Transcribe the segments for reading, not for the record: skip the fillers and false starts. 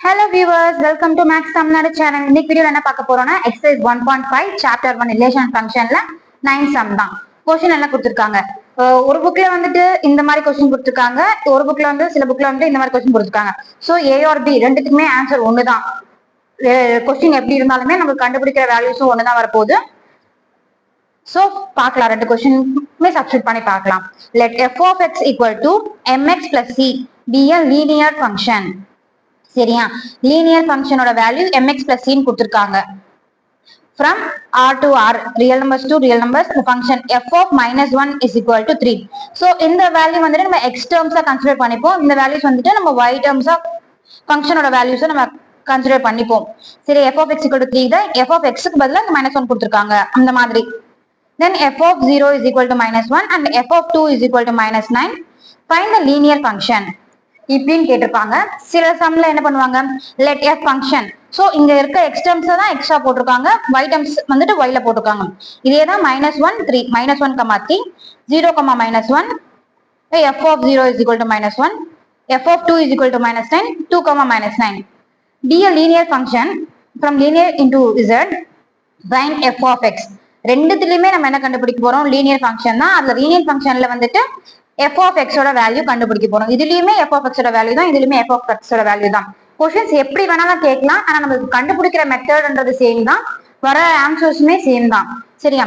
Hello viewers, welcome to Max Tamnadu channel. இன்னைக்கு வீடியோல என்ன பார்க்க போறோம்னா exercise 1.5 chapter 1 relation functionல 9 sum தான். क्वेश्चन எல்லாம் கொடுத்திருக்காங்க. ஒரு புக்ல வந்துட்டு இந்த மாதிரி क्वेश्चन கொடுத்திருக்காங்க. ஒரு புக்ல வந்து சில புக்ல வந்து இந்த மாதிரி क्वेश्चन கொடுத்திருக்காங்க. சோ A or B ரெண்டுத்துக்குமே ஆன்சர் ஒண்ணுதான். क्वेश्चन எப்படி இருந்தாலுமே நமக்கு கண்டுபிடிக்கிற வேல்யூஸும் ஒண்ணுதான் வரப்போகுது. சோ பார்க்கலாம், ரெண்டு क्वेश्चनமே சப்ஸ்டிட்யூட் பண்ணி பார்க்கலாம். Let f of x equal to mx plus c be a linear function. சரியா, லீனியர் ஃபங்க்ஷனோட வேல்யூ mx plus c கொடுத்திருக்காங்க. From r to r, real numbers to real numbers, the function f of -1 is equal to 3. So இந்த value வந்துட்டு நம்ம x terms consider பண்ணிப்போம். இந்த values வந்துட்டு நம்ம y terms ஃபங்க்ஷனோட வேல்யூஸ் நம்ம கன்சிடர் பண்ணிப்போம். சரி, f of x equal to 3 தான் f of x க்கு பதிலா -1 கொடுத்திருக்காங்க அந்த மாதிரி. Then f of 0 is equal to -1 and f of 2 is equal to -9. Find the linear function. இப்படின்னு கேட்டிருப்பாங்க. சில சம்ல என்ன பண்ணுவாங்க, let f function. சோ இங்க இருக்க x terms தான் எக்ஸ்ட்ரா போட்டிருக்காங்க, y terms வந்துட்டு y ல போட்டிருக்காங்க. இதேதான் -1 3 -1 3 0 -1 f of 0 is equal to -1 f of 2 is equal to -9 2 -9. Be a linear function from linear into z. Find f of x. ரெண்டுத்துலயுமே நம்ம என்ன கண்டுபிடிக்க போறோம், லீனியர் ஃபங்க்ஷன் தான். அதுல லீனியர் ஃபங்க்ஷன்ல வந்துட்டு f of x ஓட வேல்யூ கண்டுபிடிக்க போறோம். இதுலயுமே f of x ஓட வேல்யூ தான், இதுலயுமே f of x ஓட வேல்யூ தான். क्वेश्चंस எப்படி வேணாலும் கேட்கலாம், ஆனா நமக்கு கண்டுபிடிக்கிற மெத்தட்ன்றது சேம் தான், வர ஆன்சர்ஸுமே சேம் தான். சரியா,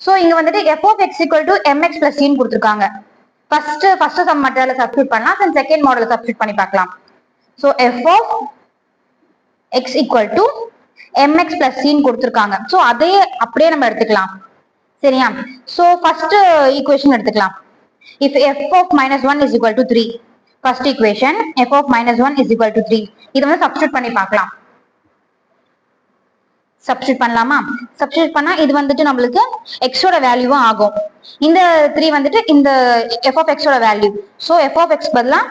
சோ இங்க வந்துட்டு f of x equal to mx plus c ன்னு கொடுத்திருக்காங்க. ஃபர்ஸ்ட் சம் மெத்தட்ல சப்ஸ்டிட்யூட் பண்ணலாம், தென் செகண்ட் மாடல்ல சப்ஸ்டிட்யூட் பண்ணி பார்க்கலாம். So f of x equal to mx plus c ன்னு கொடுத்திருக்காங்க. சோ அதையே அப்படியே நம்ம எடுத்துக்கலாம். சரியா, சோ ஃபர்ஸ்ட் ஈக்குவேஷன் எடுத்துக்கலாம். If f of -1 is equal to 3, first equation f of -1 is equal to 3. இத வந்து சப்ஸ்டிட்யூட் பண்ணி பார்க்கலாம். சப்ஸ்டிட்யூட் பண்ணலாமா? சப்ஸ்டிட்யூட் பண்ணா இது வந்துட்டு நம்மளுக்கு x ஓட வேல்யூவும் ஆகும். இந்த 3 வந்துட்டு இந்த f of x ஓட value. So f of x பதிலா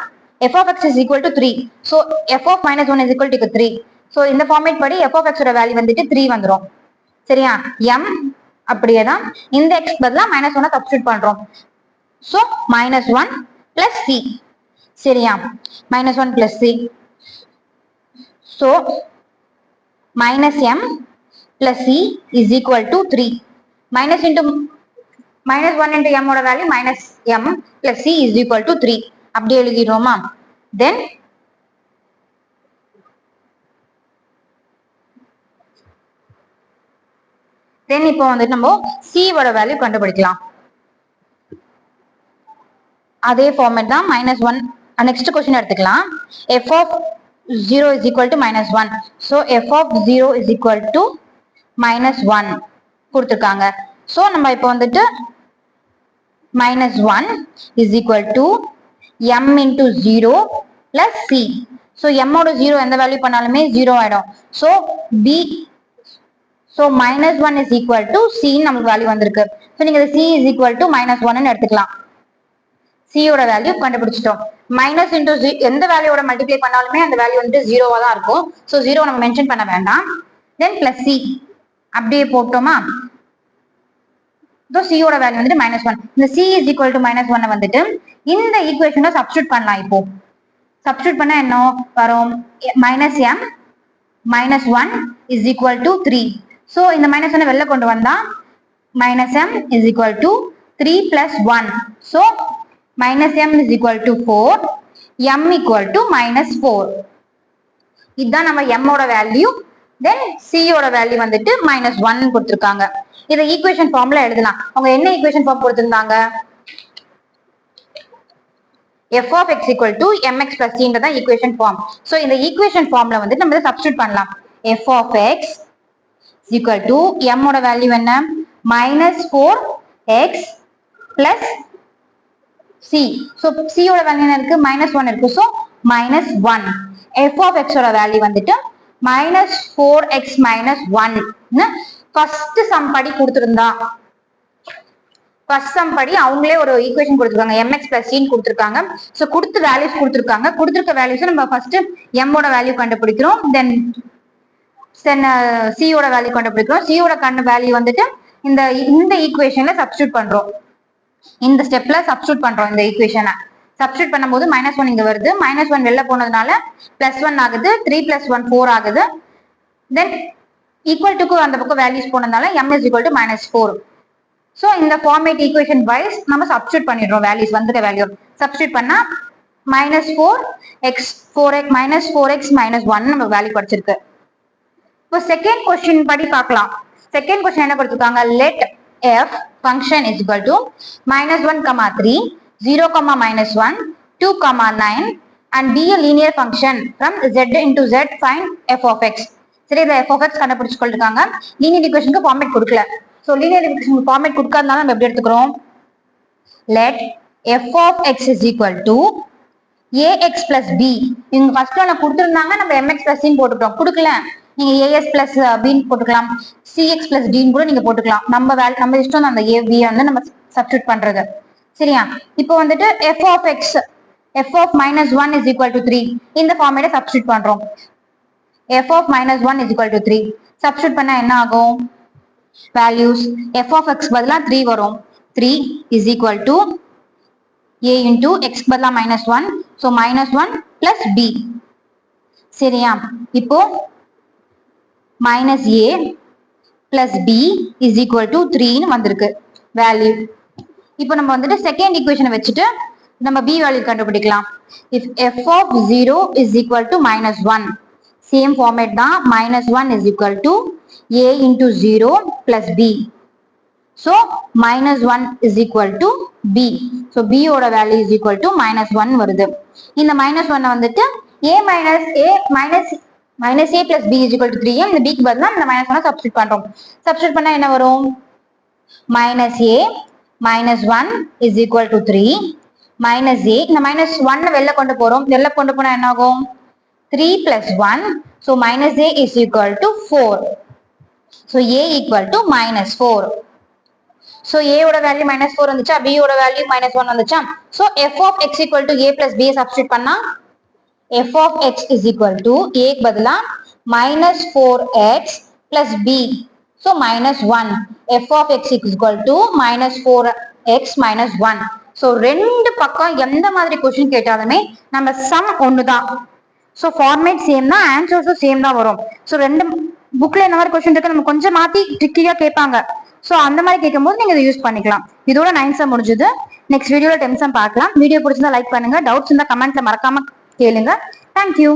f of x is equal to 3. So f of -1 is equal to 3. So இந்த ஃபார்மேட் படி f of x ஓட வேல்யூ வந்துட்டு 3 வந்துரும். சரியா, m அப்படியே தான் இந்த x பதிலா -1 சப்ஸ்டிட்யூட் பண்றோம். So -1 plus c. சரியா, -1 plus c. So -m plus c is equal to 3. -1 into m ஓட value -m plus c is equal to 3. அப்படியே எழுதிடுறோமா? Then இப்போ வந்துட்டு நம்ம c ஓட வேல்யூ கண்டுபிடிக்கலாம். அதே ஃபார்மேட் தான், -1. நெக்ஸ்ட் क्वेश्चन எடுத்துக்கலாம். f of 0 is equal to -1. so f of 0 is equal to -1 கொடுத்திருக்காங்க. சோ நம்ம இப்போ வந்துட்டு -1 is equal to m into 0 plus c. so m ஓட 0 எந்த வேல்யூ பண்ணாலுமே 0 ஆயிடும். So b, so -1 is equal to c நமக்கு வேல்யூ வந்திருக்கு. சோ நீங்க c is equal to -1 ன்னு எடுத்துக்கலாம். c ஓட வேல்யூ கண்டுபிடிச்சிட்டோம். மைனஸ் இன்டூ எந்த வேல்யூவோட மல்டிப்ளை பண்ணாலுமே அந்த வேல்யூ வந்து 0வா தான் இருக்கும். சோ 0 நம்ம மென்ஷன் பண்ண வேண்டாம். தென் பிளஸ் c அப்படியே போட்டோமா? c ஓட வேல்யூ வந்துட்டு -1. இந்த c is equal to -1 வந்துட்டு இந்த ஈக்குவேஷன்ல சப்ஸ்டிட்யூட் பண்ணலாம். இப்போ சப்ஸ்டிட்யூட் பண்ணா என்ன வரும், -m -1 is equal to 3. So இந்த -1 வெளில கொண்டு வந்தா -m is equal to 3 plus 1. so -m is equal to 4, m equal to -4. இதுதான் நம்ம m ஓட வேல்யூ. தென் c ஓட வேல்யூ வந்துட்டு -1 கொடுத்திருக்காங்க. இத ஈக்குவேஷன் ஃபார்ம்ல எழுதலாம். அவங்க என்ன ஈக்குவேஷன் ஃபார்ம் கொடுத்திருந்தாங்க, f of x equal to mx plus c ன்றத ஈக்குவேஷன் ஃபார்ம். சோ இந்த ஈக்குவேஷன் ஃபார்ம்ல வந்து நம்ம இத சப்ஸ்டிட்யூட் பண்ணலாம். f of x is equal to m ஓட வேல்யூ என்ன, -4x plus c. so c ஓட வேல்யூ என்ன இருக்கு, -1 இருக்கு. so -1. f of x ஓட வேல்யூ வந்துட்டு -4x -1 ன்னு ஃபர்ஸ்ட் சம் படி கொடுத்திருந்தா, ஃபர்ஸ்ட் சம் படி அவங்களே ஒரு ஈக்குவேஷன் கொடுத்திருக்காங்க, mx plus c ன்னு கொடுத்திருக்காங்க. சோ கொடுத்த வேல்யூஸ் கொடுத்திருக்காங்க. கொடுத்திருக்க வேல்யூஸ் நம்ம ஃபர்ஸ்ட் m ஓட வேல்யூ கண்டுபிடிக்கிறோம். தென் c ஓட வேல்யூ கண்டுபிடிக்கிறோம். c ஓட வேல்யூ வந்துட்டு இந்த ஈக்குவேஷன்ல சப்ஸ்டிட்யூட் பண்றோம். இந்த ஸ்டெப்ல சப்ஸ்டிட்யூட் பண்றோம் இந்த ஈக்குவேஷனை. சப்ஸ்டியூட் பண்ணும்போது -1 இங்க வருது, -1 வெளில போனதுனால +1 ஆகுது, 3 + 1 4 ஆகுது. தென் ஈக்குவல் டுக்கு அந்த பக்கம் வேல்யூஸ் போனதுனால m is equal to -4. So இந்த ஃபார்மேட் ஈக்குவேஷன் வைஸ் நம்ம சப்ஸ்டியூட் பண்ணிடுறோம் வேல்யூஸ் வந்துட்ட வேல்யூ. சப்ஸ்டியூட் பண்ணா -4x 4x -1 நம்ம வேல்யூ கிடைச்சிருக்கு. இப்போ செகண்ட் கொஸ்டின் படி பார்க்கலாம். செகண்ட் கொஸ்டின் என்ன கொடுத்திருக்காங்க, let f function is equal to -1, 3, 0, -1, 2, 9 and be a linear function from z into z, find f of x. சரி, இத f of x கண்டுபிடிச்சு சொல்லிருக்காங்க. லீனியர் ஈக்குவேஷனுக்கு ஃபார்மேட் கொடுக்கல. சோ லீனியர் ஈக்குவேஷனுக்கு ஃபார்மேட் கொடுக்காதனால நம்ம எப்படி எடுத்துக்கிறோம், let f of x is equal to ax plus b. இங்க first ஒன்னு கொடுத்திருந்தாங்க, நம்ம mx plus c போட்டுட்டோம். கொடுக்கல, நீங்க as plus b போட்டுக்கலாம், cx plus d கூட நீங்க போட்டுக்கலாம். நம்ம இஷ்டம் அந்த a b வந்து நம்ம சப்ஸ்டிட்யூட் பண்றது. சரியா, இப்போ வந்துட்டு f of x, f of -1 is equal to 3 இந்த ஃபார்மேட்டை சப்ஸ்டிட்யூட் பண்றோம். f of -1 is equal to 3 substitute பண்ணா என்ன ஆகும், வேல்யூஸ் f of x பதிலா 3 வரும். 3 is equal to a into x பதிலா -1, so -1 plus b. சரியா, இப்போ -a plus b is equal to 3 ன்னு வந்திருக்கு வேல்யூ. இப்போ நம்ம வந்துட்டு செகண்ட் ஈக்குவேஷனை வச்சுட்டு நம்ம b வேல்யூ கண்டுபிடிக்கலாம். if f of 0 is equal to -1, same format தான், -1 is equal to a into 0 plus b. so -1 is equal to b. so b ஓட வேல்யூ is equal to -1 வருது. இந்த -1 வந்துட்டு a plus b is equal to 3. இந்த b க்கு பதிலா இந்த -1 substitute பண்றோம். சப்ஸ்டிட்யூட் பண்ணா என்ன வரும், -1 is equal to 3 minus a, இந்த -1 வெளில கொண்டு போறோம். வெளில கொண்டு போனா என்ன ஆகும், 3 plus 1, so minus a is equal to 4. so a equal to -4. so a ஓட வேல்யூ -4 வந்துச்சா, b ஓட வேல்யூ -1 வந்துச்சா. so f of x equal to a plus b substitute பண்ணா f of x is equal to a க்கு பதிலா -4x plus b, so -1. f of x is equal to -4x -1. so ரெண்டு பக்கம் எந்த மாதிரி question கேட்டாலுமே நம்ம சம் ஒண்ணுதான். so ஃபார்மேட் சேம் தான், ஆன்சர்ஸும் சேம் தான் வரும். so ரெண்டு புக்ல என்ன மாதிரி क्वेश्चन இருக்கு நம்ம கொஞ்சம் மாத்தி ட்ரிக்கியா கேட்பாங்க. சோ அந்த மாதிரி கேட்கும்போது நீங்க இதை யூஸ் பண்ணிக்கலாம். இதோட 9 சம் முடிஞ்சது. நெக்ஸ்ட் வீடியோல 10 சம் பார்க்கலாம். வீடியோ பிடிச்சிருந்தா லைக் பண்ணுங்க, டவுட்ஸ் இருந்தா கமெண்ட்ல மறக்காம கேளுங்க. தேங்க்யூ.